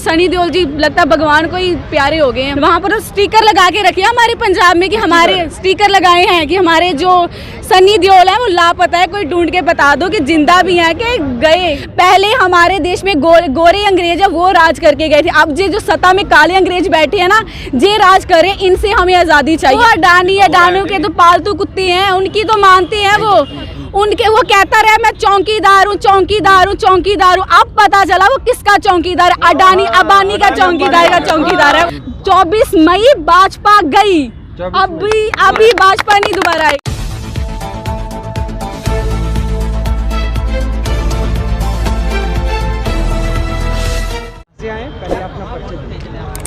सनी देओल जी लगता है भगवान को ही प्यारे हो गए हैं। वहाँ पर स्टिकर लगा के रखे हमारे पंजाब में कि हमारे स्टिकर लगाए हैं कि हमारे जो सनी देओल है वो लापता है, कोई ढूंढ के बता दो कि जिंदा भी है कि गए। पहले हमारे देश में गोरे अंग्रेज है वो राज करके गए थे, अब जो सत्ता में काले अंग्रेज बैठे हैं ना जे राज करे, इनसे हमें आज़ादी चाहिए। अडानी के तो पालतू कुत्ते हैं, उनकी तो मानते हैं वो कहता रहा मैं चौकीदार हूँ चौकीदार हूँ चौकीदार हूँ। अब पता चला वो किसका चौकीदार, अबानी का चौकीदार है। 24 मई भाजपा गई, अभी भाजपा नहीं दोबारा आई।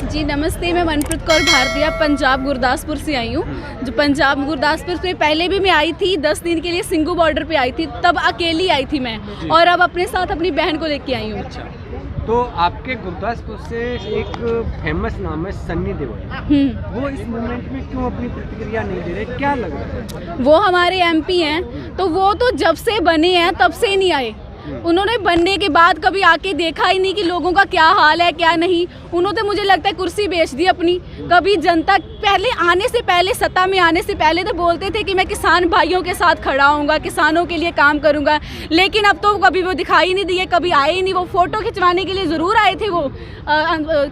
जी नमस्ते, मैं मनप्रीत कौर भारतीय पंजाब गुरदासपुर से आई हूँ। जो पंजाब गुरदासपुर से पहले भी मैं आई थी 10 दिन के लिए, सिंगू बॉर्डर पे आई थी, तब अकेली आई थी मैं, और अब अपने साथ अपनी बहन को लेके आई हूँ। अच्छा, तो आपके गुरदासपुर से एक फेमस नाम है सनी देओल, वो इस मूवमेंट में क्यों अपनी प्रतिक्रिया नहीं दे रहे, क्या लग रहा है? वो हमारे MP हैं, तो वो तो जब से बने हैं तब से नहीं आए। उन्होंने बनने के बाद कभी आके देखा ही नहीं कि लोगों का क्या हाल है क्या नहीं। उन्होंने तो मुझे लगता है कुर्सी बेच दी अपनी। कभी जनता पहले आने से पहले, सत्ता में आने से पहले तो बोलते थे कि मैं किसान भाइयों के साथ खड़ा हूँगा, किसानों के लिए काम करूँगा, लेकिन अब तो कभी वो दिखाई नहीं दिए, कभी आए ही नहीं। वो फोटो खिंचवाने के लिए ज़रूर आए थे वो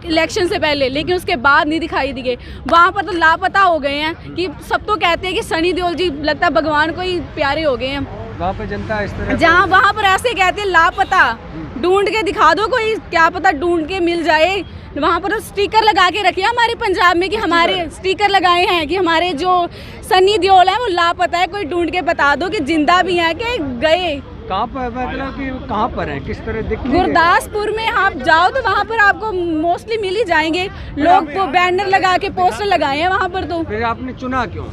इलेक्शन से पहले, लेकिन उसके बाद नहीं दिखाई दिए। वहाँ पर तो लापता हो गए हैं कि सब तो कहते हैं कि सनी देओल जी लगता है भगवान को ही प्यारे हो गए हैं। वहाँ पर जनता इस तरह, जहाँ वहाँ पर ऐसे कहते हैं लापता, ढूंढ के दिखा दो कोई, क्या पता ढूंढ के मिल जाए। वहाँ पर स्टिकर लगा के रखे हमारे पंजाब में कि हमारे स्टिकर लगाए हैं कि हमारे जो सनी देओल है वो लापता है, कोई ढूंढ के बता दो कि जिंदा भी है कि गए। कहाँ पर, मतलब कि कहाँ पर है, किस तरह दिख? गुरदासपुर में आप जाओ तो वहाँ पर आपको मोस्टली मिल ही जाएंगे। लोग तो बैनर लगा के पोस्टर लगाए हैं वहाँ पर। तो फिर आपने चुना क्यों?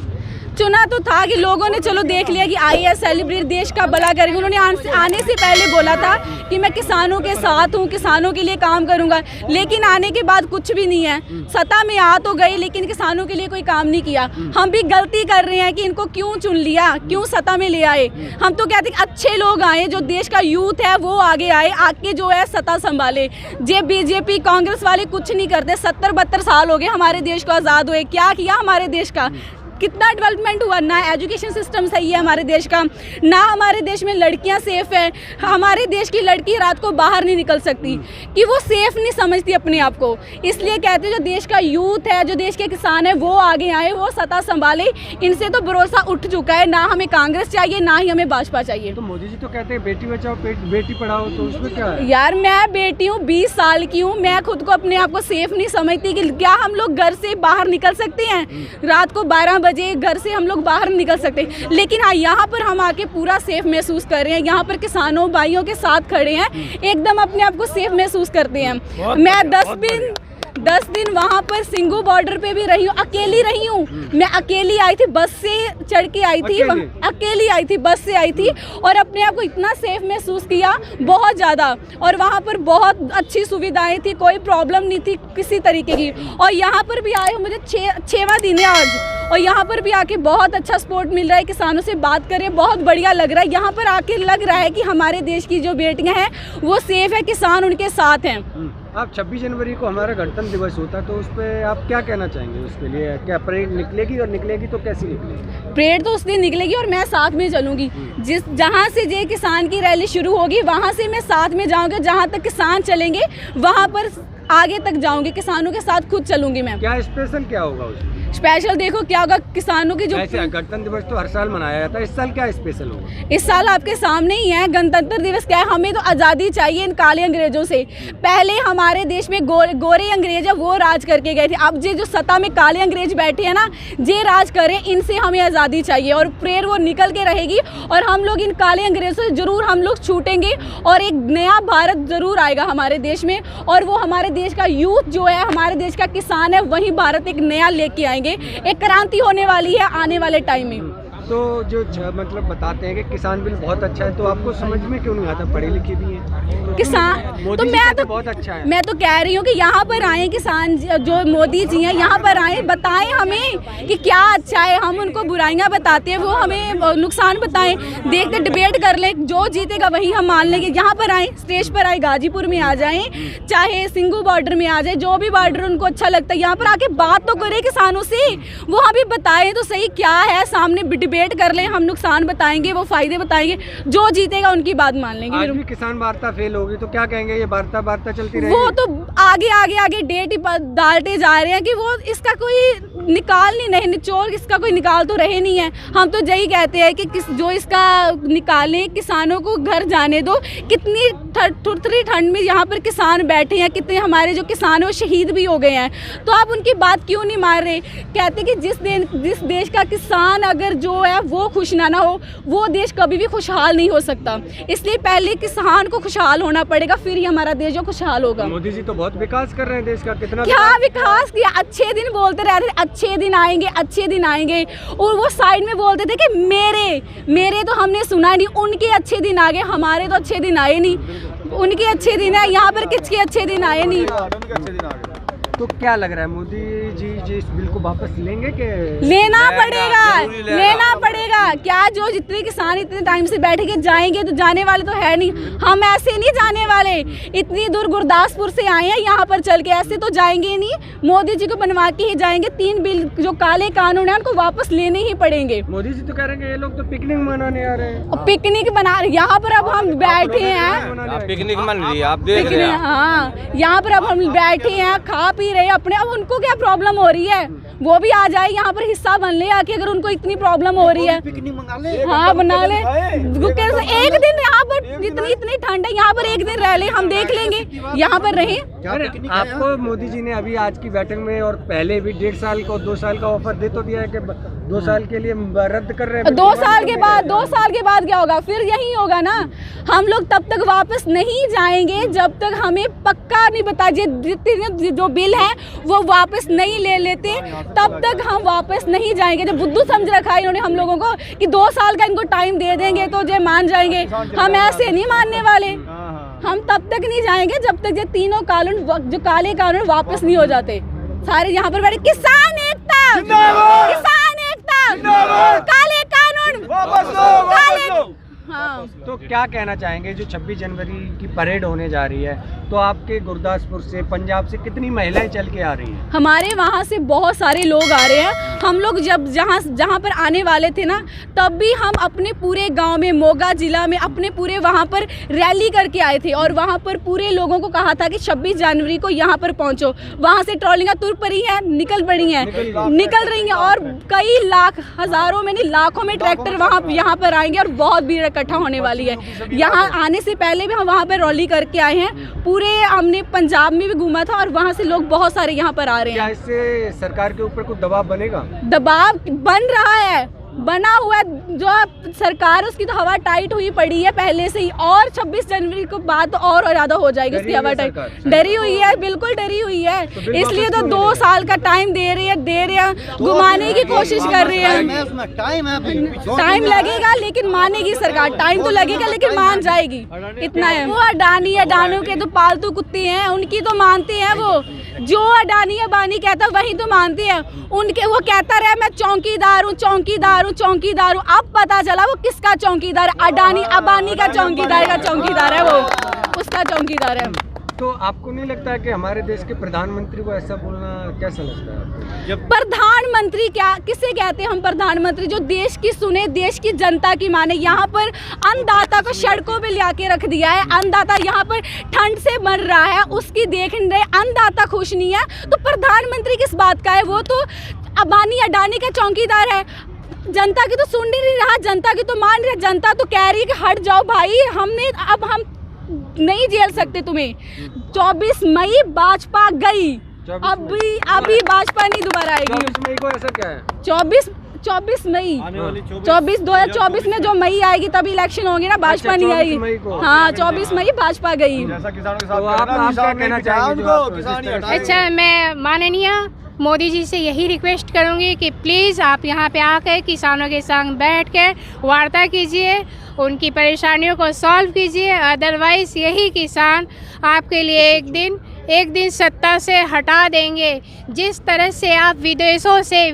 चुना तो था कि लोगों ने चलो देख लिया कि आई है सेलिब्रेट, देश का भला करेंगे। उन्होंने आने से पहले बोला था कि मैं किसानों के साथ हूँ, किसानों के लिए काम करूँगा, लेकिन आने के बाद कुछ भी नहीं है। सत्ता में आ तो गए लेकिन किसानों के लिए कोई काम नहीं किया। हम भी गलती कर रहे हैं कि इनको क्यों चुन लिया, क्यों सत्ता में ले आए। हम तो कहते हैं अच्छे लोग आए, जो देश का यूथ है वो आगे आए, आके जो है सत्ता संभाले। जे बीजेपी कांग्रेस वाले कुछ नहीं करते। 70-72 साल हो गए हमारे देश को आज़ाद हुए, क्या किया हमारे देश का, कितना डेवलपमेंट हुआ? ना एजुकेशन सिस्टम सही है हमारे देश का, ना हमारे देश में लड़कियां सेफ है। हमारे देश की लड़की रात को बाहर नहीं निकल सकती कि वो सेफ नहीं समझती अपने आप को। इसलिए कहते हैं जो देश का यूथ है, जो देश के किसान है वो आगे आए, वो सत्ता संभाले। इनसे तो भरोसा उठ चुका है। ना हमें कांग्रेस चाहिए, ना ही हमें भाजपा चाहिए। तो मोदी जी तो कहते हैं बेटी बचाओ बेटी पढ़ाओ, तो उसमें क्या है? यार मैं बेटी हूँ, 20 साल की हूँ, मैं खुद को अपने आप को सेफ नहीं समझती कि क्या हम लोग घर से बाहर निकल सकते हैं? रात को 12 बजे घर से हम लोग बाहर निकल सकते, लेकिन हाँ यहाँ पर हम आके पूरा सेफ महसूस कर रहे हैं। यहाँ पर किसानों भाइयों के साथ खड़े हैं, एकदम अपने आप को सेफ महसूस करते हैं। मैं 10 दिन वहाँ पर सिंगू बॉर्डर पे भी रही हूँ, अकेली रही हूँ। मैं अकेली आई थी, बस से चढ़ के आई थी, अकेली आई थी, बस से आई थी, और अपने आप को इतना सेफ महसूस किया, बहुत ज़्यादा। और वहाँ पर बहुत अच्छी सुविधाएं थी, कोई प्रॉब्लम नहीं थी किसी तरीके की। और यहाँ पर भी आए हो, मुझे 6वां दिन है आज, और यहाँ पर भी आके बहुत अच्छा सपोर्ट मिल रहा है। किसानों से बात करें, बहुत बढ़िया लग रहा है। यहाँ पर आके लग रहा है कि हमारे देश की जो बेटियाँ हैं वो सेफ है, किसान उनके साथ हैं। आप 26 जनवरी को हमारा गणतंत्र दिवस होता है, तो उस पर आप क्या कहना चाहेंगे? उसके लिए क्या परेड निकलेगी, और निकलेगी तो कैसी निकलेगी? परेड तो उस दिन निकलेगी और मैं साथ में चलूंगी। जहाँ से जे किसान की रैली शुरू होगी वहाँ से मैं साथ में जाऊंगी। जहाँ तक किसान चलेंगे वहाँ पर आगे तक जाऊंगी, किसानों के साथ खुद चलूंगी मैं। क्या स्पेशल क्या होगा उसमें? स्पेशल देखो क्या होगा, किसानों की जो गणतंत्र दिवस तो हर साल मनाया जाता है, इस साल क्या स्पेशल होगा? इस साल आपके सामने ही है गणतंत्र दिवस। क्या है, हमें तो आज़ादी चाहिए इन काले अंग्रेजों से। पहले हमारे देश में गोरे अंग्रेज है वो राज करके गए थे, अब जो सत्ता में काले अंग्रेज बैठे हैं ना जे राज करे, इनसे हमें आज़ादी चाहिए। और प्रेयर वो निकल के रहेगी, और हम लोग इन काले अंग्रेजों से जरूर हम लोग छूटेंगे, और एक नया भारत जरूर आएगा हमारे देश में। और वो हमारे देश का यूथ जो है, हमारे देश का किसान है, वही भारत एक नया लेके आएंगे। एक क्रांति होने वाली है आने वाले टाइम में। तो जो मतलब बताते हैं कि किसान बिल बहुत अच्छा है, तो आपको समझ में क्यों नहीं आता? पढ़े लिखे भी हैं किसान मोदी तो जी मैं कहते तो बहुत अच्छा है। मैं तो कह रही हूँ कि यहाँ पर आए किसान जो मोदी जी हैं, यहाँ पर आए, बताएं हमें कि क्या अच्छा है। हम उनको बुराइयाँ बताते हैं, वो हमें नुकसान बताएं। देखते डिबेट कर लें, जो जीतेगा वही हम मान लेंगे। यहाँ पर आए, स्टेज पर आए, गाजीपुर में आ जाएं, चाहे सिंगू बॉर्डर में आ जाए, जो भी बॉर्डर उनको अच्छा लगता है, यहाँ पर आके बात तो करें किसानों से। वो हमें बताएं तो सही क्या है, सामने डिबेट कर लें, हम नुकसान बताएंगे, वो फायदे बताएंगे, जो जीतेगा उनकी बात मान लेंगे। आज भी किसान वार्ता फेल होगी तो क्या कहेंगे? ये वार्ता चलती रहेगी? वो तो आगे डेट ही डालते जा रहे हैं कि वो इसका कोई निकाल नहीं निचोड़, इसका कोई निकाल तो रहे नहीं है। हम तो यही कहते हैं कि जो इसका निकालें, किसानों को घर जाने दो। कितनी थुरथुरी ठंड में यहाँ पर किसान बैठे हैं, कितने हमारे जो किसान हैं वो शहीद भी हो गए हैं, तो आप उनकी बात क्यों नहीं मान रहे? कहते कि जिस देश का किसान अगर जो है वो खुश ना हो, वो देश कभी भी खुशहाल नहीं हो सकता। इसलिए पहले किसान को खुशहाल होना पड़ेगा, फिर ही हमारा देश जो खुशहाल होगा। मोदी जी तो बहुत विकास कर रहे हैं देश का, कितना क्या विकास किया? अच्छे दिन बोलते रहते थे, अच्छे दिन आएंगे, अच्छे दिन आएंगे, और वो साइड में बोलते थे कि मेरे तो हमने सुना नहीं। उनके अच्छे दिन आ गए, हमारे तो अच्छे दिन आए नहीं। उनके अच्छे दिन है, यहाँ पर किसके अच्छे दिन आए नहीं। तो क्या लग रहा है, मोदी जी इस बिल को वापस लेंगे कि लेना पड़ेगा? क्या जो जितने किसान इतने टाइम से बैठे के जाएंगे, तो जाने वाले तो है नहीं। हम ऐसे नहीं जाने वाले, इतनी दूर गुरदासपुर से आए हैं, यहाँ पर चल के ऐसे तो जाएंगे ही नहीं। मोदी जी को बनवा के ही जाएंगे। 3 बिल जो काले कानून है उनको वापस लेने ही पड़ेंगे। मोदी जी तो कह रहे हैं ये लोग तो पिकनिक मनाने आ रहे हैं। पिकनिक बना रहे यहाँ पर, अब हम बैठे हैं, पिकनिक मन रही है, आप देख रहे हैं। हाँ, यहाँ पर अब हम बैठे हैं, खा पी रहे हैं अपने। अब उनको क्या प्रॉब्लम हो रही है? वो भी आ जाए यहाँ पर, हिस्सा बन ले आके, अगर उनको इतनी प्रॉब्लम हो रही है। पिकनिक मंगा ले, हाँ बना ले, एक दिन यहाँ पर इतनी ठंड है, यहाँ पर एक दिन रह ले, हम देख लेंगे, यहाँ पर रहे। आपको मोदी जी ने अभी आज की बैठक में और पहले भी 1.5 साल का 2 साल का ऑफर दे तो दिया है कि 2 साल के लिए रद्द कर रहे हैं। 2 साल के बाद क्या होगा? फिर यही होगा ना। हम लोग तब तक वापस नहीं जाएंगे जब तक हमें पक्का नहीं बता, जितने जो बिल है वो वापस नहीं ले लेते, तब तक हम वापस नहीं जाएंगे। जब बुद्धू समझ रखा है इन्होंने हम लोगों को कि 2 साल का इनको टाइम दे देंगे तो ये मान जाएंगे, हम ऐसे नहीं मानने वाले। हम तब तक नहीं जाएंगे जब तक ये तीनों कानून, जो काले कानून वापस नहीं हो जाते। सारे यहाँ पर बैठे किसान एकता, काले कानून काले। हाँ। तो क्या कहना चाहेंगे, जो 26 जनवरी की परेड होने जा रही है, तो आपके गुरदासपुर से, पंजाब से कितनी महिलाएं चल के आ रही हैं? हमारे वहाँ से बहुत सारे लोग आ रहे हैं। हम लोग जब जहाँ पर आने वाले थे ना, तब भी हम अपने पूरे गांव में, मोगा जिला में, अपने पूरे वहाँ पर रैली करके आए थे, और वहाँ पर पूरे लोगों को कहा था कि 26 जनवरी को यहाँ पर पहुँचो। वहाँ से ट्रॉलियाँ तुर पड़ी हैं, निकल रही हैं, और कई लाख, हज़ारों में नहीं लाखों में ट्रैक्टर यहाँ पर आएंगे, और बहुत भीड़ इकट्ठा होने वाली है। यहाँ आने से पहले भी हम वहाँ पर रैली करके आए हैं। पूरे हमने पंजाब में भी घूमा था, और वहाँ से लोग बहुत सारे यहाँ पर आ रहे हैं। क्या इससे सरकार के ऊपर कुछ दबाव बनेगा? दबाव बन रहा है, बना हुआ, जो सरकार उसकी तो हवा टाइट हुई पड़ी है पहले से ही, और 26 जनवरी को बाद और ज़्यादा हो जाएगी उसकी हवा टाइट। डरी हुई है, बिल्कुल डरी हुई है, इसलिए तो 2 साल का टाइम दे रहे हैं, घुमाने की कोशिश कर रहे हैं। टाइम लगेगा लेकिन मानेगी सरकार, टाइम तो लगेगा लेकिन मान जाएगी, इतना है। वो अडानी के तो पालतू कुत्ते हैं, उनकी तो मानते हैं। वो जो अडानी अबानी कहता है वही तो मानते हैं उनके। वो कहता रहे मैं चौकीदार हूँ, अब पता चला वो किसका चौकीदार है। अडानी अबानी का चौकीदार है, वो उसका चौकीदार है। तो आपको नहीं लगता है कि हमारे देश के प्रधानमंत्री को ऐसा बोलना कैसा लगता है आपको? प्रधानमंत्री क्या, किसे कहते हैं हम प्रधानमंत्री? जो देश की सुने, देश की जनता की माने। यहाँ पर अन्नदाता को सड़कों पे ला के रख दिया है। अन्नदाता यहाँ पर ठंड से मर रहा है, उसकी देख रहे, अन्नदाता खुश नहीं है, तो प्रधानमंत्री किस बात का है? वो तो अडानी का चौकीदार है। जनता की तो सुन नहीं रहा, जनता की तो मान रहा, जनता तो कह रही है कि हट जाओ भाई, अब हम नहीं झेल सकते तुम्हें। 24 मई भाजपा गई, अभी भाजपा नहीं दोबारा आएगी। 24 मई को ऐसा क्या है? 24 मई 2024 में जो मई आएगी तभी इलेक्शन होंगे ना, भाजपा नहीं आएगी। हाँ, 24 मई भाजपा गई। तो आप क्या कहना चाहेंगे? अच्छा, मैं माननीय मोदी जी से यही रिक्वेस्ट करूंगी कि प्लीज़ आप यहाँ पे आकर किसानों के संग बैठ कर वार्ता कीजिए, उनकी परेशानियों को सॉल्व कीजिए। अदरवाइज़ यही किसान आपके लिए एक दिन सत्ता से हटा देंगे। जिस तरह से आप विदेशों से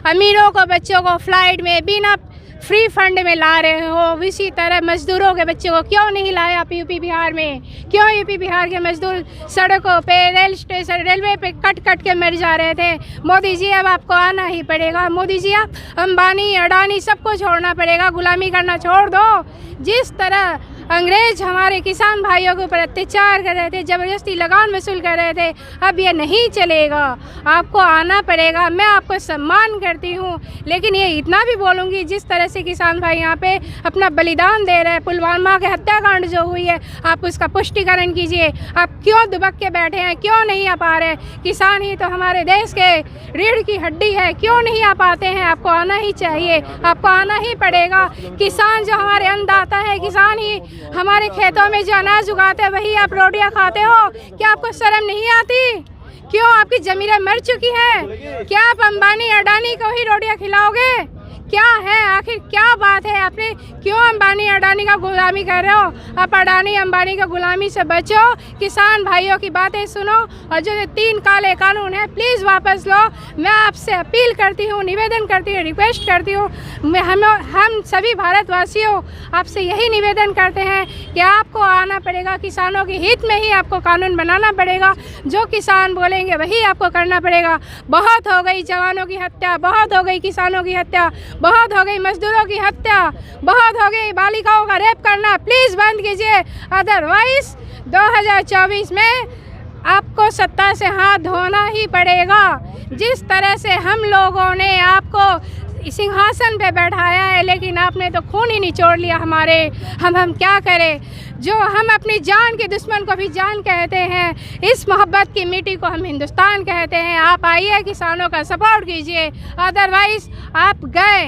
अमीरों को बच्चों को फ़्लाइट में बिना फ्री फंड में ला रहे हो, इसी तरह मज़दूरों के बच्चों को क्यों नहीं लाए आप यूपी बिहार में? क्यों यूपी बिहार के मज़दूर सड़कों पे, रेलवे पे कट के मर जा रहे थे? मोदी जी अब आपको आना ही पड़ेगा। मोदी जी आप अंबानी अडानी सबको छोड़ना पड़ेगा, गुलामी करना छोड़ दो। जिस तरह अंग्रेज हमारे किसान भाइयों के ऊपर अत्याचार कर रहे थे, ज़बरदस्ती लगान वसूल कर रहे थे, अब ये नहीं चलेगा, आपको आना पड़ेगा। मैं आपको सम्मान करती हूँ, लेकिन ये इतना भी बोलूँगी, जिस तरह से किसान भाई यहाँ पे अपना बलिदान दे रहे हैं, पुलवामा के हत्याकांड जो हुई है, आप उसका पुष्टिकरण कीजिए। आप क्यों दुबक के बैठे हैं, क्यों नहीं आ पा रहे? किसान ही तो हमारे देश के रीढ़ की हड्डी है, क्यों नहीं आ पाते हैं? आपको आना ही चाहिए, आपको आना ही पड़ेगा। किसान जो हमारे अन्नदाता है, किसान ही हमारे खेतों में जो अनाज उगाते हैं, वही आप रोटियां खाते हो। क्या आपको शर्म नहीं आती? क्यों आपकी ज़मीनें मर चुकी है? क्या आप अंबानी अडानी को ही रोटियां खिलाओगे? क्या है आखिर, क्या बात है? आपने क्यों अंबानी अडानी का गुलामी कर रहे हो? आप अडानी अंबानी का गुलामी से बचो, किसान भाइयों की बातें सुनो, और जो 3 काले कानून है प्लीज़ वापस लो। मैं आपसे अपील करती हूँ, निवेदन करती हूँ, रिक्वेस्ट करती हूँ। हम सभी भारतवासियों आपसे यही निवेदन करते हैं कि आपको आना पड़ेगा, किसानों के हित में ही आपको कानून बनाना पड़ेगा। जो किसान बोलेंगे वही आपको करना पड़ेगा। बहुत हो गई जवानों की हत्या, बहुत हो गई किसानों की हत्या, बहुत हो गई मजदूरों की हत्या, बहुत हो गई बालिकाओं का रेप करना। प्लीज़ बंद कीजिए, अदरवाइज 2024 में आपको सत्ता से हाथ धोना ही पड़ेगा। जिस तरह से हम लोगों ने आपको सिंहासन पे बैठाया है, लेकिन आपने तो खून ही निचोड़ लिया हमारे। हम क्या करें? जो हम अपनी जान के दुश्मन को भी जान कहते हैं, इस मोहब्बत की मिट्टी को हम हिंदुस्तान कहते हैं। आप आइए, किसानों का सपोर्ट कीजिए, अदरवाइज़ आप गए।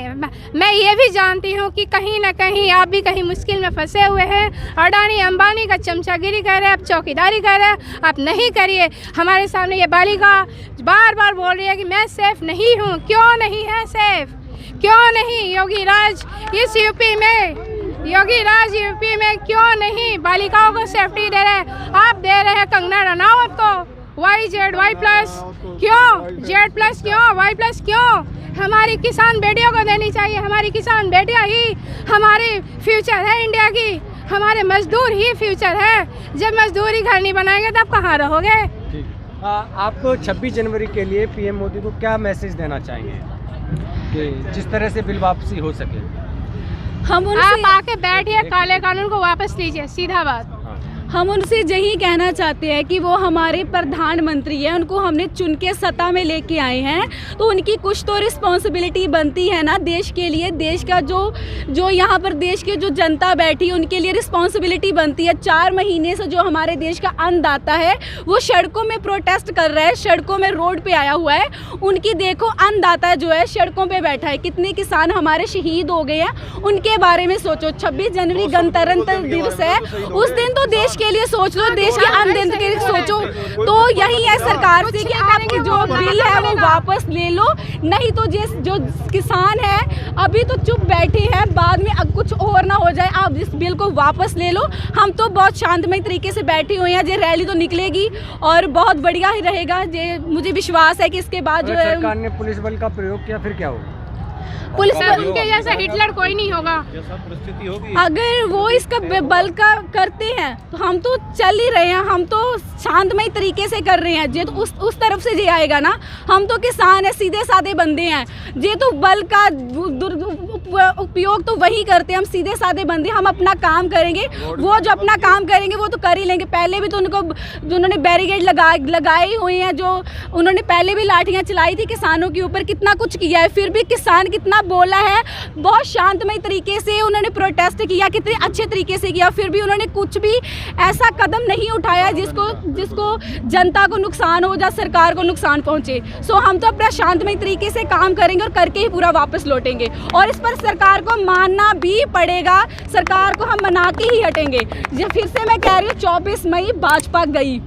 मैं ये भी जानती हूँ कि कहीं ना कहीं आप भी कहीं मुश्किल में फंसे हुए हैं। अडानी अंबानी का चमचागिरी कर रहे हैं, आप चौकीदारी कर रहे हैं, आप नहीं करिए। हमारे सामने ये बालिका बार बार बोल रही है कि मैं सेफ़ नहीं हूँ। क्यों नहीं है सेफ़? क्यों नहीं? योगी राज इस यूपी में क्यों नहीं बालिकाओं को सेफ्टी दे रहे हैं? आप दे रहे हैं कंगना रनावत को YZ+, क्यों Z+, क्यों Y+, क्यों? हमारी किसान बेटियों को देनी चाहिए। हमारी किसान बेटियां ही हमारी फ्यूचर है इंडिया की, हमारे मजदूर ही फ्यूचर है। जब मजदूर ही घर नहीं बनाएंगे तब कहाँ रहोगे? आप 26 जनवरी के लिए PM मोदी को क्या मैसेज देना चाहेंगे कि जिस तरह से बिल वापसी हो सके? आप आके बैठिए, काले कानून को वापस लीजिए, सीधा बात। हम उनसे यही कहना चाहते हैं कि वो हमारे प्रधानमंत्री हैं, उनको हमने चुन के सत्ता में लेके आए हैं, तो उनकी कुछ तो रिस्पॉन्सिबिलिटी बनती है ना देश के लिए। देश का जो यहाँ पर देश की जो जनता बैठी, उनके लिए रिस्पॉन्सिबिलिटी बनती है। 4 महीने से जो हमारे देश का अन्नदाता है वो सड़कों में प्रोटेस्ट कर रहा है, सड़कों में रोड पे आया हुआ है। उनकी देखो, अन्नदाता जो है सड़कों पे बैठा है। कितने किसान हमारे शहीद हो गए हैं, उनके बारे में सोचो। 26 जनवरी गणतंत्र दिवस है, उस दिन तो देश के लिए सोच लो, देश के अन्नदाता के लिए सोचो। तो यही है सरकार से कि आप जो बिल है वो वापस ले लो, नहीं तो जो किसान है अभी तो चुप बैठे हैं, बाद में अब कुछ और ना हो जाए, आप इस बिल को वापस ले लो। हम तो बहुत शांतमय तरीके से बैठे हुए हैं। ये रैली तो निकलेगी और बहुत बढ़िया ही रहेगा। मुझे विश्वास है कि इसके बाद जो है सरकार ने पुलिस बल का प्रयोग किया, फिर क्या होगा? पुलिस उनके जैसा हिटलर कोई नहीं होगा। अगर वो इसका बल का करते हैं तो हम तो चल ही रहे हैं, हम तो शांतमय तरीके से कर रहे हैं। ये तो उस तरफ से ये आएगा ना, हम तो किसान है, सीधे साधे बंदे हैं। ये तो बल का उपयोग तो वही करते हैं, हम सीधे साधे बंदे। हम अपना काम करेंगे, वो जो अपना काम करेंगे वो तो कर ही लेंगे। पहले भी तो उनको जो उन्होंने बैरिकेड लगाए हुए हैं, जो उन्होंने पहले भी लाठियाँ चलाई थी किसानों के ऊपर, कितना कुछ किया है, फिर भी किसान कितना बोला है। बहुत शांतमय तरीके से उन्होंने प्रोटेस्ट किया, कितने अच्छे तरीके से किया, फिर भी उन्होंने कुछ भी ऐसा कदम नहीं उठाया जिसको जनता को नुकसान हो या सरकार को नुकसान पहुंचे। सो हम तो अपना शांतमय तरीके से काम करेंगे और करके ही पूरा वापस लौटेंगे। और इस पर सरकार को मानना भी पड़ेगा, सरकार को हम मना के ही हटेंगे। फिर से मैं कह रही हूँ 24 मई भाजपा गई।